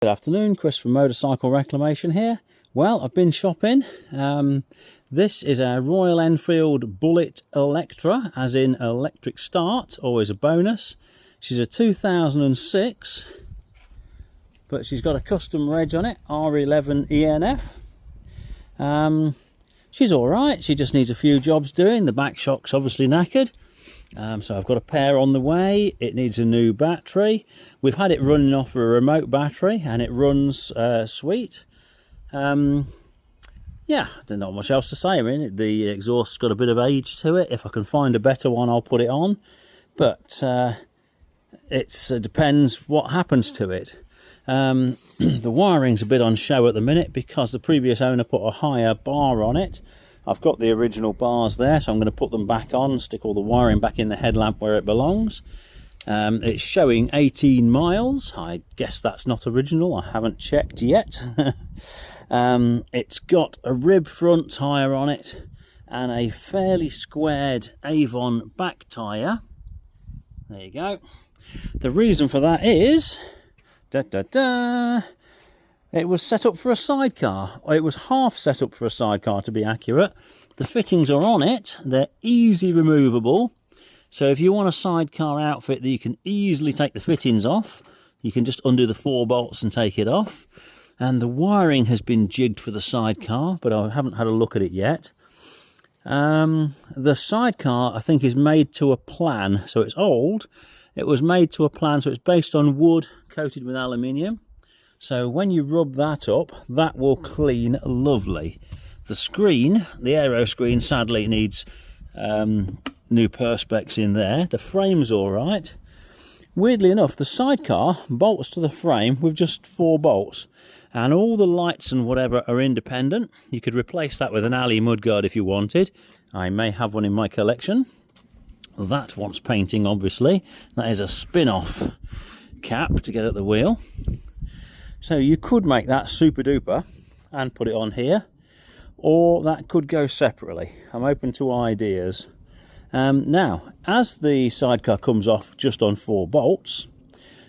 Good afternoon, Chris from Motorcycle Reclamation here. Well, I've been shopping. This is a Royal Enfield Bullet Electra, as in electric start, always a bonus. She's a 2006, but she's got a custom reg on it, R11ENF. She's alright, she just needs a few jobs doing. The back shock's obviously knackered. So I've got a pair on the way. It needs a new battery. We've had it running off a remote battery and it runs sweet. Yeah, there's not much else to say. I mean, the exhaust's got a bit of age to it. If I can find a better one, I'll put it on. But it depends what happens to it. The wiring's a bit on show at the minute because the previous owner put a higher bar on it. I've got the original bars there, so I'm going to put them back on, stick all the wiring back in the headlamp where it belongs. It's showing 18 miles. I guess that's not original. I haven't checked yet. It's got a rib front tyre on it and a fairly squared Avon back tyre. There you go. The reason for that is... it was set up for a sidecar. It was half set up for a sidecar, to be accurate. The fittings are on it. They're easy removable. So if you want a sidecar outfit that you can easily take the fittings off, you can just undo the 4 bolts and take it off. And the wiring has been jigged for the sidecar, but I haven't had a look at it yet. The sidecar, I think, is made to a plan. So it's old. It was made to a plan, so it's based on wood coated with aluminium. So when you rub that up, that will clean lovely. The screen, the aero screen, sadly needs new perspex in there. The frame's all right. Weirdly enough, the sidecar bolts to the frame with just 4 bolts. And all the lights and whatever are independent. You could replace that with an alley mudguard if you wanted. I may have one in my collection. That wants painting, obviously. That is a spin-off cap to get at the wheel. So you could make that super duper and put it on here, or that could go separately. I'm open to ideas. Now, as the sidecar comes off just on 4 bolts,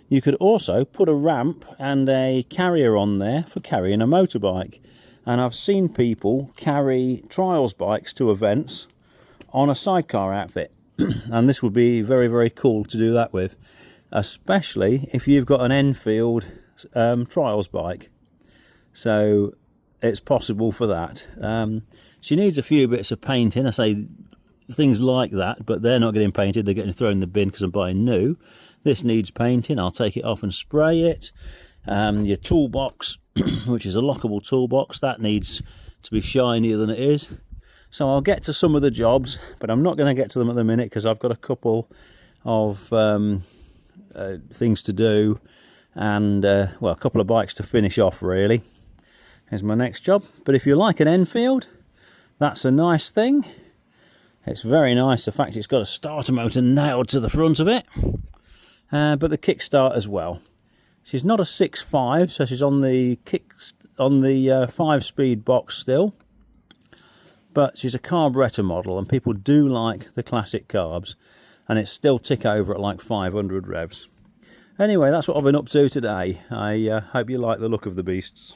you could also put a ramp and a carrier on there for carrying a motorbike. And I've seen people carry trials bikes to events on a sidecar outfit. And this would be very, very cool to do that with, especially if you've got an Enfield trials bike. So it's possible for that. She needs a few bits of painting. I say things like that, but they're not getting painted. They're getting thrown in the bin because I'm buying new. This needs painting. I'll take it off and spray it. Your toolbox, which is a lockable toolbox, that needs to be shinier than it is. So I'll get to some of the jobs, but I'm not going to get to them at the minute because I've got a couple of things to do. And well, a couple of bikes to finish off, really. Here's my next job. But if you like an Enfield, that's a nice thing. It's very nice, the fact it's got a starter motor nailed to the front of it, but the kickstart as well. She's not a 6.5, so she's on the 5-speed box still, but she's a carburettor model, and people do like the classic carbs, and it's still tick over at like 500 revs. Anyway, that's what I've been up to today. I hope you like the look of the beasts.